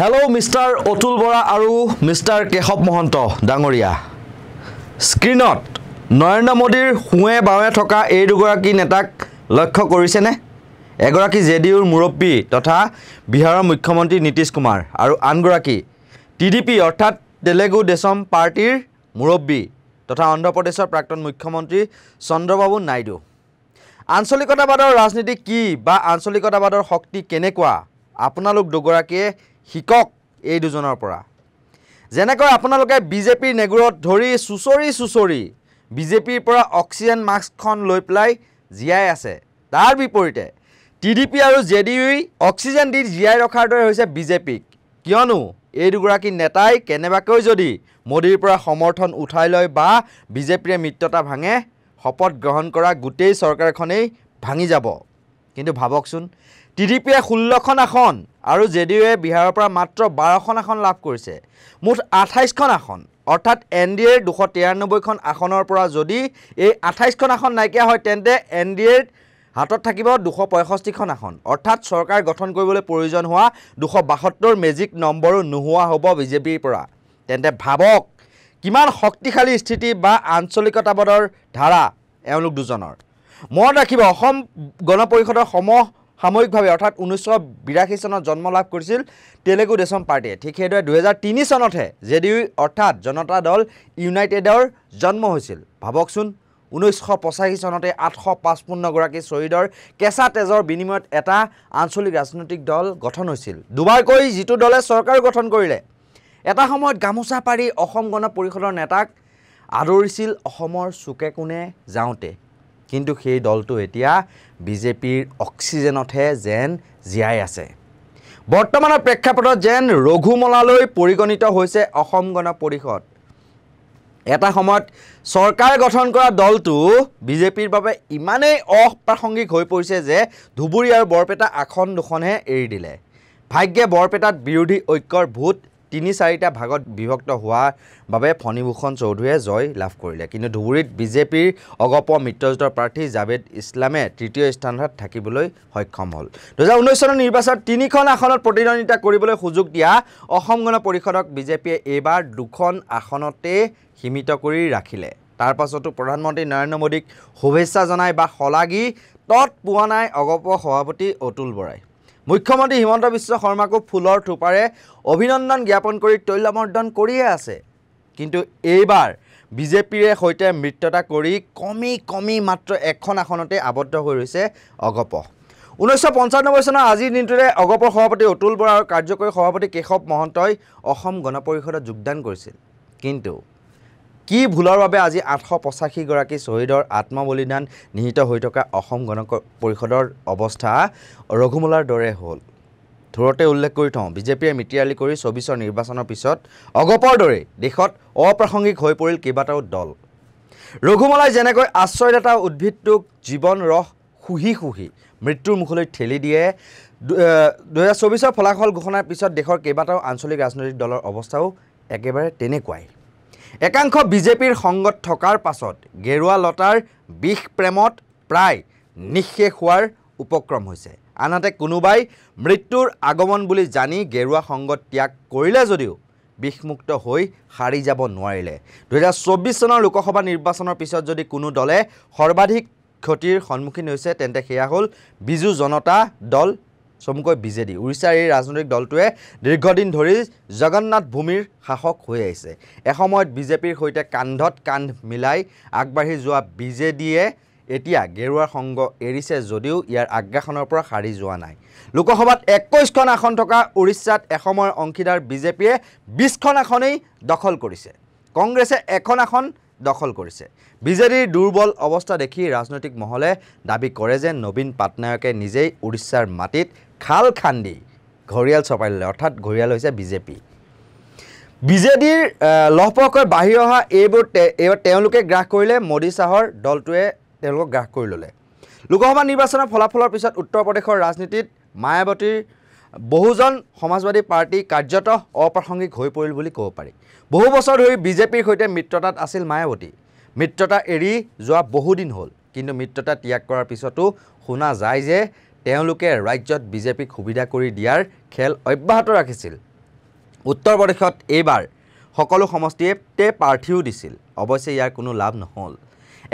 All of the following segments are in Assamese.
Hello, Mr. Otul Bora aru Mr. Keshab Mohanto Dangoria. Screenot Narendra Modir huwe bawe thoka ei dugoraki netak লক্ষ্য কৰিছে নে এগৰাকী জেডিউৰ মুৰব্বী তথা বিহাৰৰ মুখ্যমন্ত্ৰী নীতিশ কুমাৰ আৰু আনগৰাকী টিডিপি অৰ্থাৎ তেলেগু দেশম পাৰ্টিৰ মুৰব্বী তথা অন্ধ্ৰ প্ৰদেশৰ প্ৰাক্তন মুখ্যমন্ত্ৰী চন্দ্ৰবাবু নাইডু আঞ্চলিকতাবাদৰ ৰাজনীতি কি বা আঞ্চলিকতাবাদৰ শক্তি কেনেকুৱা আপোনালোক দুগৰাকীয়ে হিকক এই দুজনৰ পৰা যেনেকৈ আপোনালোকে বিজেপিৰ নেগুৰত ধৰি সুচৰি বিজেপিৰ পৰা অক্সিজেন মাস্কখন লৈ প্লাই জিয়াই আছে তাৰ বিপৰীতে টিডিপি আৰু জেডিইউ অক্সিজেন দি জিয়াই ৰখাৰ দৰে হৈছে বিজেপিক কিয়নো এই দুগৰাকী নেতাই কেনেবাকৈ যদি মোদীৰ পৰা সমৰ্থন উঠাই লয় বা বিজেপিৰে মিত্ৰতা ভাঙে শপত গ্ৰহণ কৰা গোটেই চৰকাৰখনেই ভাঙি যাব কিন্তু ভাবকচোন টিডিপিয়ে 16খন আসন আৰু জেডিইউৱে বিহাৰৰ পৰা মাত্ৰ 12খন আসন লাভ কৰিছে মুঠ 28খন আসন অৰ্থাৎ এনডিএৰ 293খন আসনৰ পৰা যদি এই 28খন আসন নাইকিয়া হয় তেন্তে এনডিএৰ হাতত থাকিব 265খন আসন অৰ্থাৎ চৰকাৰ গঠন কৰিবলৈ প্ৰয়োজন হোৱা 272 মেজিক নম্বৰো নোহোৱা হ'ব বিজেপিৰ পৰা তেন্তে ভাবক কিমান শক্তিশালী স্থিতি বা আঞ্চলিকতাবাদৰ ধাৰা এওঁলোক দুজনৰ মনত ৰাখিব অসম গণ পৰিষদৰ সাময়িকভাৱে অৰ্থাৎ 1982 চনত জন্ম লাভ কৰিছিল তেলেগু দেশম পাৰ্টিয়ে ঠিক সেইদৰে 2003 চনতহে জেডিইউ অৰ্থাৎ জনতা দল ইউনাইটেডৰ জন্ম হৈছিল ভাবকচোন 1985 চনতে 855 গৰাকী শহীদৰ কেঁচা তেজৰ বিনিময়ত এটা আঞ্চলিক ৰাজনৈতিক দল গঠন হৈছিল দুবাৰকৈ যিটো দলে চৰকাৰ গঠন কৰিলে এটা সময়ত গামোচা পাৰি অসম গণ পৰিষদৰ নেতাক আদৰিছিল অসমৰ চুকে কোণে যাওঁতে কিন্তু সেই দলটো এতিয়া বিজেপিৰ অক্সিজেনতহে যেন জিয়াই আছে বৰ্তমানৰ প্ৰেক্ষাপটত যেন ৰঘুমলালৈ পৰিগণিত হৈছে অসম গণ পৰিষদ এটা সময়ত চৰকাৰ গঠন কৰা দলটো বিজেপিৰ বাবে ইমানেই অপ্ৰাসংগিক হৈ পৰিছে যে ধুবুৰী আৰু বৰপেটা আসন দুখনহে এৰি দিলে ভাগ্যে বৰপেটাত বিৰোধী ঐক্যৰ ভোট 3-4টা ভাগত বিভক্ত হোৱাৰ বাবে ফণীভূষণ চৌধুৰীয়ে জয় লাভ কৰিলে কিন্তু ধুবুৰীত বিজেপিৰ অগপ মিত্ৰজোঁটৰ প্ৰাৰ্থী জাভেদ ইছলামে তৃতীয় স্থানত থাকিবলৈ সক্ষম হ'ল 2019 চনৰ নিৰ্বাচনত 3খন আসনত প্ৰতিদ্বন্দ্বিতা কৰিবলৈ সুযোগ দিয়া অসম গণ পৰিষদক বিজেপিয়ে এইবাৰ 2খন আসনতে সীমিত কৰি ৰাখিলে তাৰ পাছতো প্ৰধানমন্ত্ৰী নৰেন্দ্ৰ মোদীক শুভেচ্ছা জনাই বা হলাগি তত পোৱা নাই অগপ সভাপতি অতুল বৰাই মুখ্যমন্ত্ৰী হিমন্ত বিশ্ব শৰ্মাকো ফুলৰ থোপাৰে অভিনন্দন জ্ঞাপন কৰি তৈলমৰ্দন কৰিয়ে আছে কিন্তু এইবাৰ বিজেপিৰে সৈতে মিত্ৰতা কৰি কমি মাত্ৰ এখন আসনতে আবদ্ধ হৈ ৰৈছে অগপ 1995 চনৰ আজিৰ দিনটোৰে অগপৰ সভাপতি অতুল বৰা আৰু কাৰ্যকৰী সভাপতি কেশৱ মহন্তই অসম গণ পৰিষদত যোগদান কৰিছিল কিন্তু কি ভুলৰ বাবে আজি 885 গৰাকী শহীদৰ আত্মবলিদান নিহিত হৈ থকা অসম গণ পৰিষদৰ অৱস্থা ৰঘুমলাৰ দৰে হ'ল থুৰতে উল্লেখ কৰি থওঁ বিজেপিয়ে মিত্ৰালি কৰি 24ৰ নিৰ্বাচনৰ পিছত অগপৰ দৰে দেশত অপ্ৰাসংগিক হৈ পৰিল কেইবাটাও দল ৰঘুমলাই যেনেকৈ আশ্ৰয়দাতা উদ্ভিদটোক জীৱন ৰস শুহি মৃত্যুৰ মুখলৈ ঠেলি দিয়ে 2024ৰ ফলাফল ঘোষণাৰ পিছত দেশৰ কেইবাটাও আঞ্চলিক ৰাজনৈতিক দলৰ অৱস্থাও একেবাৰে তেনেকুৱাই একাংশ বিজেপিৰ সংগত থকাৰ পাছত গেৰুৱা লতাৰ বিষ প্ৰেমত প্ৰায় নিঃশেষ হোৱাৰ উপক্ৰম হৈছে আনহাতে কোনোবাই মৃত্যুৰ আগমন বুলি জানি গেৰুৱা সংগত ত্যাগ কৰিলে যদিও বিষমুক্ত হৈ হাৰি যাব নোৱাৰিলে 2024 চনৰ লোকসভা নিৰ্বাচনৰ পিছত যদি কোনো দলে সৰ্বাধিক ক্ষতিৰ সন্মুখীন হৈছে তেন্তে সেয়া হ'ল বিজু জনতা দল চমুকৈ বিজেডি উৰিষ্যাৰ এই ৰাজনৈতিক দলটোৱে দীৰ্ঘদিন ধৰি জগন্নাথ ভূমিৰ শাসক হৈ আহিছে এসময়ত বিজেপিৰ সৈতে কান্ধত কান্ধ মিলাই আগবাঢ়ি যোৱা বিজেডিয়ে এতিয়া গেৰুৱাৰ সংগ এৰিছে যদিও ইয়াৰ আগ্ৰাসনৰ পৰা সাৰি যোৱা নাই লোকসভাত 21খন আসন থকা উৰিষ্যাত এসময়ৰ অংশীদাৰ বিজেপিয়ে 20খন আসনেই দখল কৰিছে কংগ্ৰেছে এখন আসন দখল কৰিছে বিজেডিৰ দুৰ্বল অৱস্থা দেখি ৰাজনৈতিক মহলে দাবী কৰে যে নবীন পাটনায়কে নিজেই উৰিষ্যাৰ মাটিত খাল খান্দি ঘৰিয়াল চপাই ল'লে অৰ্থাৎ ঘৰিয়াল হৈছে বিজেডিৰ লহপহকৈ বাঢ়ি অহা এইবাৰ তেওঁলোকে গ্ৰাস কৰিলে মোদী চাহৰ দলটোৱে তেওঁলোকক গ্ৰাস কৰি ল'লে লোকসভা নিৰ্বাচনৰ ফলাফলৰ পিছত উত্তৰ প্ৰদেশৰ ৰাজনীতিত মায়াৱতীৰ বহুজন সমাজবাদী পাৰ্টি কাৰ্যত অপ্ৰাসংগিক হৈ পৰিল বুলি ক'ব পাৰি বহু বছৰ ধৰি বিজেপিৰ সৈতে মিত্ৰতাত আছিল মায়াৱতী মিত্ৰতা এৰি যোৱা বহুদিন হ'ল কিন্তু মিত্ৰতা ত্যাগ কৰাৰ পিছতো শুনা যায় যে তেওঁলোকে ৰাজ্যত বিজেপিক সুবিধা কৰি দিয়াৰ খেল অব্যাহত ৰাখিছিল উত্তৰ প্ৰদেশত এইবাৰ সকলো সমষ্টিতে প্ৰাৰ্থীও দিছিল। অৱশ্যে ইয়াৰ কোনো লাভ নহ'ল।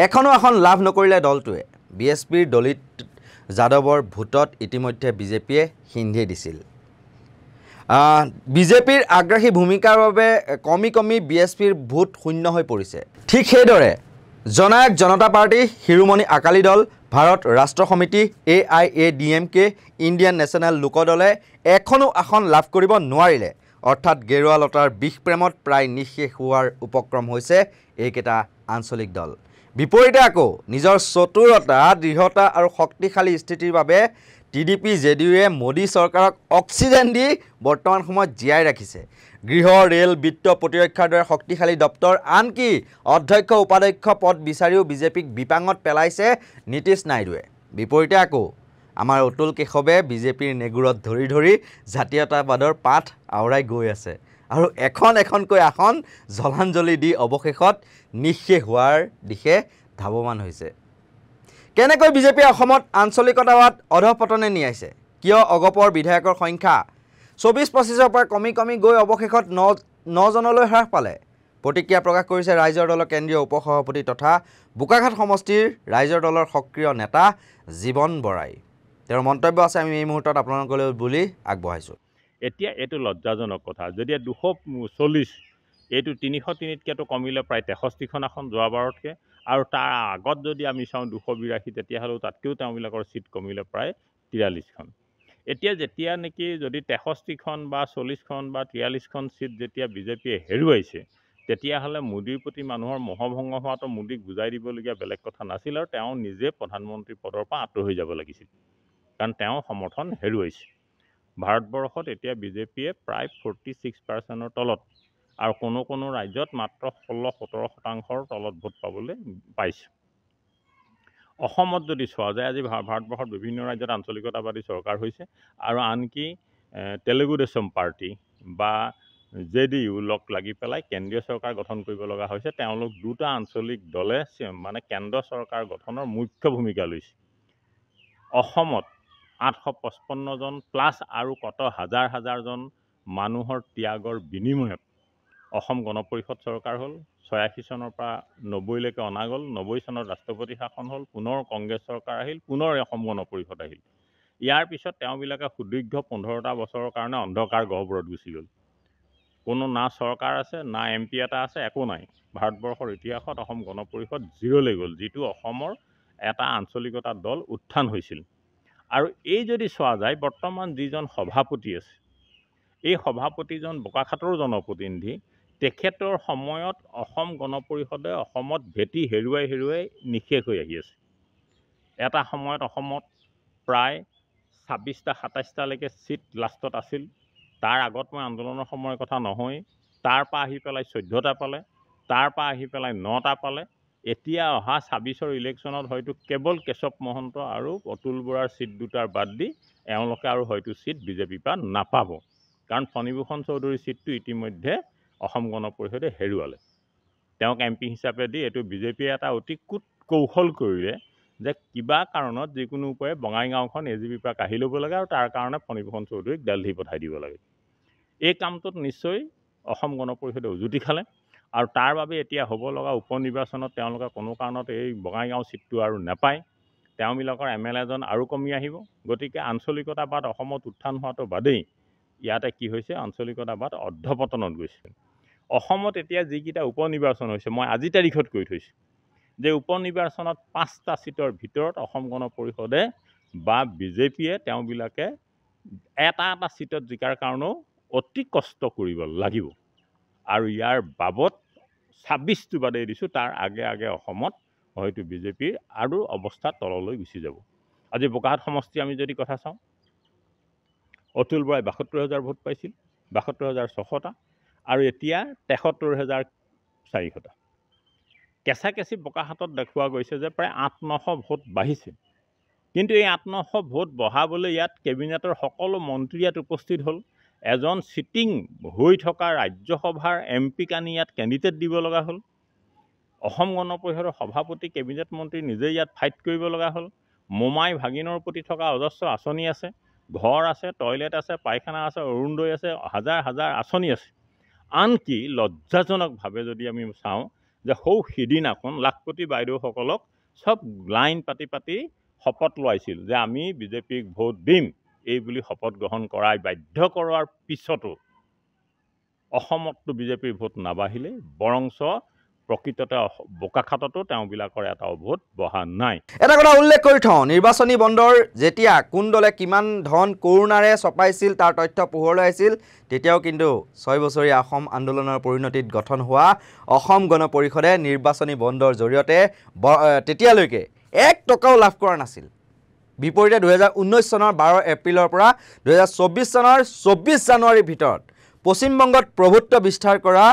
এখনো এখন লাভ নকৰিলে দলটোৱে। BSPৰ দলিত যাদৱৰ ভোটত ইতিমধ্যে বিজেপিয়ে সিন্ধি দিছিল। বিজেপিৰ আগ্ৰাসী ভূমিকাৰ বাবে কমি BSPৰ ভোট শূন্য হৈ পৰিছে। ঠিক সেইদৰে জননায়ক জনতা পাৰ্টি, শিৰোমণি আকালি দল, ভাৰত ৰাষ্ট্ৰ সমিতি, AIADMK, ইণ্ডিয়ান নেশ্যনেল লোকদলে এখনো আসন লাভ কৰিব নোৱাৰিলে। অৰ্থাৎ গেৰুৱা লতাৰ বিষ প্ৰেমত প্ৰায় নিঃশেষ হোৱাৰ উপক্ৰম হৈছে এইকেইটা আঞ্চলিক দল। বিপৰীতে আকৌ নিজৰ চতুৰতা, দৃঢ়তা আৰু শক্তিশালী স্থিতিৰ বাবে TDP JDUৱে মোদী চৰকাৰক অক্সিজেন দি বৰ্তমান সময়ত জীয়াই ৰাখিছে। গৃহ, ৰেল, বিত্ত, প্ৰতিৰক্ষাৰ দৰে শক্তিশালী দপ্তৰ, আনকি অধ্যক্ষ উপাধ্যক্ষ পদ বিচাৰিও বিজেপিক বিপাঙত পেলাইছে নীতিশ নাইডুৱে। বিপৰীতে আকৌ আমাৰ অতুল কেশৱে বিজেপিৰ নেগুৰত ধৰি ধৰি জাতীয়তাবাদৰ পাঠ আওৰাই গৈ আছে আৰু এখনকৈ আসন জলাঞ্জলি দি অৱশেষত নিঃশেষ হোৱাৰ দিশে ধাৱমান হৈছে। কেনেকৈ বিজেপিয়ে অসমত আঞ্চলিকতাবাদ অধঃপতনে নিয়াইছে? কিয় অগপৰ বিধায়কৰ সংখ্যা 24-25ৰ পৰা কমি গৈ অৱশেষত 9জনলৈ হ্ৰাস পালে? প্ৰতিক্ৰিয়া প্ৰকাশ কৰিছে ৰাইজৰ দলৰ কেন্দ্ৰীয় উপসভাপতি তথা বোকাখাট সমষ্টিৰ ৰাইজৰ দলৰ সক্ৰিয় নেতা জীৱন বৰাই। তেওঁৰ মন্তব্য আছে, আমি এই মুহূৰ্তত আপোনালোকলৈ বুলি আগবঢ়াইছোঁ। এতিয়া এইটো লজ্জাজনক কথা, যদি 240 এইটো 303তকৈতো কমিলে প্ৰায় 63খন আসন যোৱাবাৰতকৈ, আৰু তাৰ আগত যদি আমি চাওঁ 282, তেতিয়াহ'লেও তাতকৈও তেওঁবিলাকৰ ছিট কমিলে প্ৰায় 43খন। এতিয়া যেতিয়া নেকি যদি 63খন বা 40খন বা 43খন ছিট যেতিয়া বিজেপিয়ে হেৰুৱাইছে, তেতিয়াহ'লে মোদীৰ প্ৰতি মানুহৰ মোহভংগ হোৱাটো মোদীক বুজাই দিবলগীয়া বেলেগ কথা নাছিল, আৰু তেওঁ নিজে প্ৰধানমন্ত্ৰী পদৰ পৰা আঁতৰ হৈ যাব লাগিছিল, কাৰণ তেওঁ সমৰ্থন হেৰুৱাইছে। ভাৰতবৰ্ষত এতিয়া বিজেপিয়ে প্ৰায় 46%ৰ তলত, আৰু কোনো ৰাজ্যত মাত্ৰ 16-17% তলত ভোট পাবলৈ পাইছে। অসমত যদি চোৱা যায়, আজি ভাৰতবৰ্ষত বিভিন্ন ৰাজ্যত আঞ্চলিকতাবাদী চৰকাৰ হৈছে, আৰু আনকি তেলেগু দেশম পাৰ্টি বা JDU লগ লাগি পেলাই কেন্দ্ৰীয় চৰকাৰ গঠন কৰিব লগা হৈছে। তেওঁলোক দুটা আঞ্চলিক দলে মানে কেন্দ্ৰ চৰকাৰ গঠনৰ মুখ্য ভূমিকা লৈছে। অসমত 855 জন প্লাছ আৰু কত হাজাৰজন মানুহৰ ত্যাগৰ বিনিময়ত অসম গণ পৰিষদ চৰকাৰ হ'ল। 86 চনৰ পৰা 90লৈকে অনা গ'ল। 90 চনত ৰাষ্ট্ৰপতি শাসন হ'ল, পুনৰ কংগ্ৰেছ চৰকাৰ আহিল, পুনৰ অসম গণ পৰিষদ আহিল। ইয়াৰ পিছত তেওঁবিলাকে সুদীৰ্ঘ 15টা বছৰৰ কাৰণে অন্ধকাৰ গহ্বৰত গুচি গ'ল। কোনো না চৰকাৰ আছে, না MP এটা আছে, একো নাই। ভাৰতবৰ্ষৰ ইতিহাসত অসম গণ পৰিষদ জিৰ'লৈ গ'ল, যিটো অসমৰ এটা আঞ্চলিকতা দল উত্থান হৈছিল। আৰু এই যদি চোৱা যায়, বৰ্তমান যিজন সভাপতি আছে, এই সভাপতিজন বোকাখাটৰ জনপ্ৰতিনিধি। তেখেতৰ সময়ত অসম গণ পৰিষদে অসমত ভেটি হেৰুৱাই নিঃশেষ হৈ আহি আছে। এটা সময়ত অসমত প্ৰায় 26-27টালৈকে ছিট লাষ্টত আছিল। তাৰ আগত মই আন্দোলনৰ সময়ৰ কথা নহয়, তাৰ পৰা আহি পেলাই 14টা পালে, তাৰ পৰা আহি পেলাই 9টা পালে। এতিয়া অহা 26ৰ ইলেকশ্যনত হয়তো কেৱল কেশৱ মহন্ত আৰু অতুল বৰাৰ ছিট দুটাৰ বাদ দি এওঁলোকে আৰু হয়তো ছিট বিজেপিৰ পৰা নাপাব, কাৰণ ফণীভূষণ চৌধুৰীৰ ছিটটো ইতিমধ্যে অসম গণ পৰিষদে হেৰুৱালে। তেওঁক MP হিচাপে দি এইটো বিজেপিয়ে এটা অতি কৌশল কৰিলে যে কিবা কাৰণত যিকোনো উপায়ে বঙাইগাঁওখন AGPৰ পৰা কাঢ়ি ল'ব লাগে, আৰু তাৰ কাৰণে ফণীভূষণ চৌধুৰীক দিল্লী পঠাই দিব লাগে। এই কামটোত নিশ্চয় অসম গণ পৰিষদে উজুতি খালে, আৰু তাৰ বাবে এতিয়া হ'ব লগা উপ নিৰ্বাচনত তেওঁলোকে কোনো কাৰণত এই বঙাইগাঁও ছিটটো আৰু নাপায়। তেওঁবিলাকৰ MLA জন আৰু কমি আহিব। গতিকে আঞ্চলিকতাবাদ অসমত উত্থান হোৱাটো বাদেই, ইয়াতে কি হৈছে, আঞ্চলিকতাবাদ অধঃপতনত গৈছে। অসমত এতিয়া যিকেইটা উপ নিৰ্বাচন হৈছে, মই আজি তাৰিখত কৈ থৈছোঁ যে উপ নিৰ্বাচনত 5টা ছিটৰ ভিতৰত অসম গণ পৰিষদে বা বিজেপিয়ে তেওঁবিলাকে এটা ছিটত জিকাৰ কাৰণেও অতি কষ্ট কৰিব লাগিব। আৰু ইয়াৰ বাবদ 26টো বাদেই দিছোঁ, তাৰ আগে অসমত হয়তো বিজেপিৰ আৰু অৱস্থা তললৈ গুচি যাব। আজি বোকাখাট সমষ্টি আমি যদি কথা চাওঁ, অতুল বৰাই 72,000 ভোট পাইছিল, 72,600টা, আৰু এতিয়া 73,400টা। কেঁচা বোকাখাটত দেখুওৱা গৈছে যে প্ৰায় 800-900 ভোট বাঢ়িছে। কিন্তু এই 800-900 ভোট বঢ়াবলৈ ইয়াত কেবিনেটৰ সকলো মন্ত্ৰী ইয়াত উপস্থিত হ'ল। এজন চিটিং হৈ থকা ৰাজ্যসভাৰ MP আনি ইয়াত কেণ্ডিডেট দিব লগা হ'ল। অসম গণ পৰিষদৰ সভাপতি কেবিনেট মন্ত্ৰী নিজে ইয়াত ফাইট কৰিব লগা হ'ল। মোমাই ভাগিনৰ প্ৰতি থকা অজস্ৰ আঁচনি আছে, ঘৰ আছে, টয়লেট আছে, পায়খানা আছে, অৰুণোদয় আছে, হাজাৰ হাজাৰ আঁচনি আছে। আনকি লজ্জাজনকভাৱে যদি আমি চাওঁ যে সিদিনাখন লাখপতি বাইদেউসকলক চব লাইন পাতি পাতি শপত লোৱাইছিল যে আমি বিজেপিক ভোট দিম এই বুলি শপত গ্ৰহণ কৰাই বাধ্য কৰোৱাৰ পিছতো অসমততো বিজেপিৰ ভোট নাবাঢ়িলে, বৰঞ্চ প্ৰকৃততে বোকাখাততো তেওঁবিলাকৰ এটাও ভোট বহা নাই। এটা কথা উল্লেখ কৰি থওঁ, নিৰ্বাচনী বণ্ডৰ যেতিয়া কোন দলে কিমান ধন কৰোণাৰে চপাইছিল তাৰ তথ্য পোহৰলৈ আহিছিল, তেতিয়াও কিন্তু 6 বছৰীয়া অসম আন্দোলনৰ পৰিণতিত গঠন হোৱা অসম গণ পৰিষদে নিৰ্বাচনী বণ্ডৰ জৰিয়তে তেতিয়ালৈকে 1 টকাও লাভ কৰা নাছিল। বিপৰীতে 2019 চনৰ 12 এপ্ৰিলৰ পৰা 2024 চনৰ 24 জানুৱাৰীৰ ভিতৰত পশ্চিমবংগত প্ৰভুত্ব বিস্তাৰ কৰা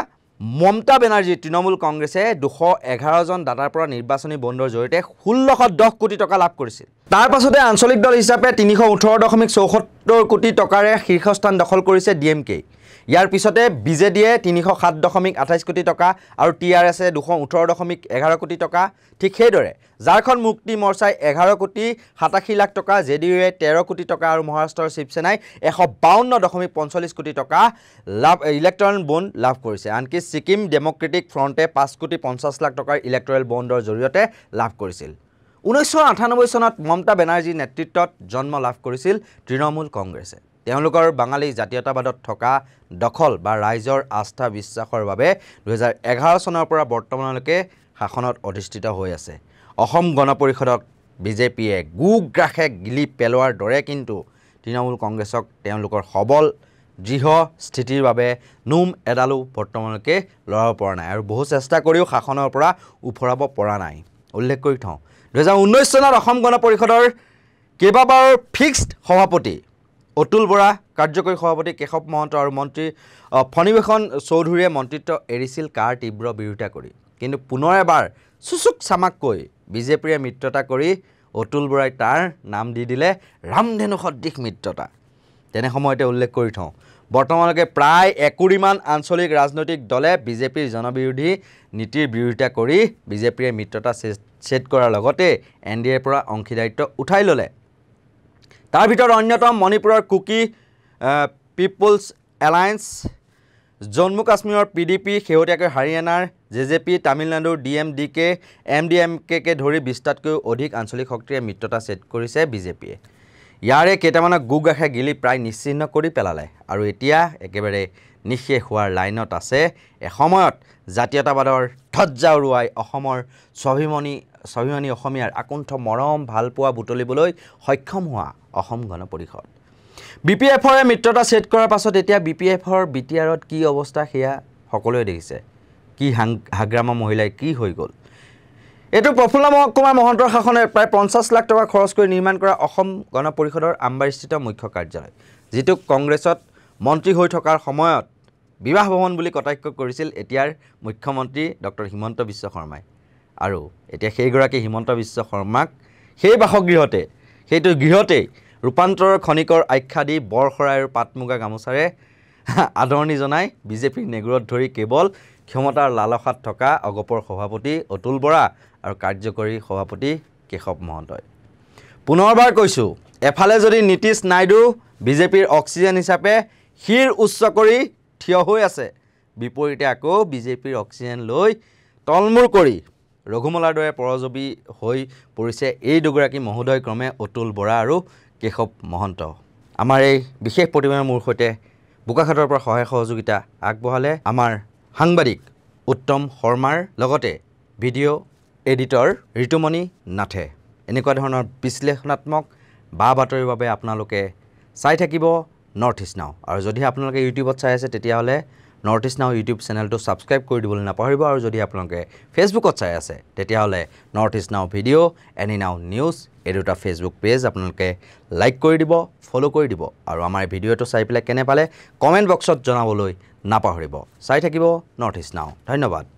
মমতা বেনাৰ্জী তৃণমূল কংগ্ৰেছে 211 জন দাতাৰ পৰা নিৰ্বাচনী বণ্ডৰ জৰিয়তে 1610 কোটি টকা লাভ কৰিছিল। তাৰ পাছতে আঞ্চলিক দল হিচাপে 318.74 কোটি টকাৰে শীৰ্ষস্থান দখল কৰিছে ডিএমকে। ইয়াৰ পিছতে বিজেডিয়ে 307.28 কোটি টকা আৰু টিআৰএছে 218.11 কোটি টকা। ঠিক সেইদৰে ঝাৰখণ্ড মুক্তি মৰ্চাই 11 কোটি 87 লাখ টকা, জেডিইউয়ে 13 কোটি টকা আৰু মহাৰাষ্ট্ৰৰ শিৱসেনাই 152.45 কোটি টকা লাভ ইলেক্ট্ৰল বণ্ড লাভ কৰিছে। আনকি ছিকিম ডেমক্ৰেটিক ফ্ৰণ্টে 5 কোটি 50 লাখ টকাৰ ইলেক্ট্ৰল বণ্ডৰ জৰিয়তে লাভ কৰিছিল। 1998 চনত মমতা বেনাৰ্জীৰ নেতৃত্বত জন্ম লাভ কৰিছিল তৃণমূল কংগ্ৰেছে। তেওঁলোকৰ বাঙালী জাতীয়তাবাদত থকা দখল বা ৰাইজৰ আস্থা বিশ্বাসৰ বাবে 2011 চনৰ পৰা বৰ্তমানলৈকে শাসনত অধিষ্ঠিত হৈ আছে। অসম গণ পৰিষদক বিজেপিয়ে গুগ্ৰাসে গিলি পেলোৱাৰ দৰে কিন্তু তৃণমূল কংগ্ৰেছক তেওঁলোকৰ সবল দৃঢ় স্থিতিৰ বাবে নোম এডালো বৰ্তমানলৈকে লৰাব পৰা নাই আৰু বহু চেষ্টা কৰিও শাসনৰ পৰা উফৰাব পৰা নাই। উল্লেখ কৰি থওঁ, 2019 চনত অসম গণ পৰিষদৰ কেইবাবাৰৰ ফিক্সড সভাপতি অতুল বৰা, কাৰ্যকৰী সভাপতি কেশৱ মহন্ত আৰু মন্ত্ৰী ফণীভূষণ চৌধুৰীয়ে মন্ত্ৰিত্ব এৰিছিল কাৰ তীব্ৰ বিৰোধিতা কৰি। কিন্তু পুনৰ এবাৰ চুচুক চামাককৈ বিজেপিয়ে মিত্ৰতা কৰি অতুল বৰাই তাৰ নাম দি দিলে ৰামধেনু সদৃশ মিত্ৰতা। তেনে সময়তে উল্লেখ কৰি থওঁ, বৰ্তমানলৈকে প্ৰায় 20মান আঞ্চলিক ৰাজনৈতিক দলে বিজেপিৰ জনবিৰোধী নীতিৰ বিৰোধিতা কৰি বিজেপিয়ে মিত্ৰতা ছেদ কৰাৰ লগতে এনডিএৰ পৰা অংশীদাৰিত্ব উঠাই ল'লে। তাৰ ভিতৰত অন্যতম মণিপুৰৰ কুকি পিপলছ এলায়েন্স, জম্মু কাশ্মীৰৰ PDP, শেহতীয়াকৈ হাৰিয়ানাৰ JJP, তামিলনাডুৰ DMDK, MDMKকে ধৰি 20টাতকৈও অধিক আঞ্চলিক শক্তিৰে মিত্ৰতা ছেদ কৰিছে বিজেপিয়ে। ইয়াৰে কেইটামানক গুগ্ৰাসে গিলি প্ৰায় নিশ্চিহ্ন কৰি পেলালে আৰু এতিয়া একেবাৰে নিঃশেষ হোৱাৰ লাইনত আছে। এসময়ত জাতীয়তাবাদৰ ধ্বজা উৰুৱাই অসমৰ স্বাভিমানী অসমীয়াৰ আকুণ্ঠ মৰম ভালপোৱা বুটলিবলৈ সক্ষম হোৱা অসম গণ পৰিষদ। BPFৰে মিত্ৰতা ছেদ কৰাৰ পাছত এতিয়া BPFৰ BTRত কি অৱস্থা সেয়া সকলোৱে দেখিছে। কি হাগ্ৰামা মহিলাই কি হৈ গ'ল। এইটো প্ৰফুল্ল কুমাৰ মহন্তৰ শাসনে প্ৰায় 50 লাখ টকা খৰচ কৰি নিৰ্মাণ কৰা অসম গণ পৰিষদৰ আমবাৰীস্থিত মুখ্য কাৰ্যালয়, যিটোক কংগ্ৰেছত মন্ত্ৰী হৈ থকাৰ সময়ত বিবাহ ভৱন বুলি কটাক্ষ কৰিছিল এতিয়াৰ মুখ্যমন্ত্ৰী ডক্টৰ হিমন্ত বিশ্ব শৰ্মাই। আৰু এতিয়া সেইগৰাকী হিমন্ত বিশ্ব শৰ্মাক সেই বাসগৃহতে সেইটো গৃহতেই ৰূপান্তৰৰ খনিকৰ আখ্যা দি বৰশৰাই আৰু পাট মুগা গামোচাৰে আদৰণি জনাই বিজেপিৰ নেগুৰত ধৰি কেৱল ক্ষমতাৰ লালসাত থকা অগপৰ সভাপতি অতুল বৰা আৰু কাৰ্যকৰী সভাপতি কেশৱ মহন্তই। পুনৰবাৰ কৈছোঁ, এফালে যদি নীতিশ নাইডু বিজেপিৰ অক্সিজেন হিচাপে শিৰ উচ্চ কৰি থিয় হৈ আছে, বিপৰীতে আকৌ বিজেপিৰ অক্সিজেন লৈ তলমূৰ কৰি ৰঘুমলাৰ দৰে পৰজীৱী হৈ পৰিছে এই দুগৰাকী মহোদয় ক্ৰমে অতুল বৰা আৰু কেশৱ মহন্ত। আমাৰ এই বিশেষ প্ৰতিবেদনৰ মোৰ সৈতে বোকাখাতৰ পৰা সহায় সহযোগিতা আগবঢ়ালে আমাৰ সাংবাদিক উত্তম শৰ্মাৰ লগতে ভিডিঅ' এডিটৰ ঋতুমণি নাথে। এনেকুৱা ধৰণৰ বিশ্লেষণাত্মক বা বাতৰিৰ বাবে আপোনালোকে চাই থাকিব নৰ্থ ইষ্ট নাও। আৰু যদি আপোনালোকে ইউটিউবত চাই আছে তেতিয়াহ'লে নৰ্থ ইষ্ট নাও ইউটিউব চেনেলটো ছাবস্ক্ৰাইব কৰি দিবলৈ নাপাহৰিব। আৰু যদি আপোনালোকে ফেচবুকত চাই আছে তেতিয়াহ'লে নৰ্থ ইষ্ট নাও ভিডিঅ', এনি নাও নিউজ এই দুটা ফেচবুক পেজ আপোনালোকে লাইক কৰি দিব, ফ'ল' কৰি দিব। আৰু আমাৰ ভিডিঅ'টো চাই পেলাই কেনে পালে কমেণ্ট বক্সত জনাবলৈ নাপাহৰিব। চাই থাকিব নৰ্থ ইষ্ট নাও। ধন্যবাদ।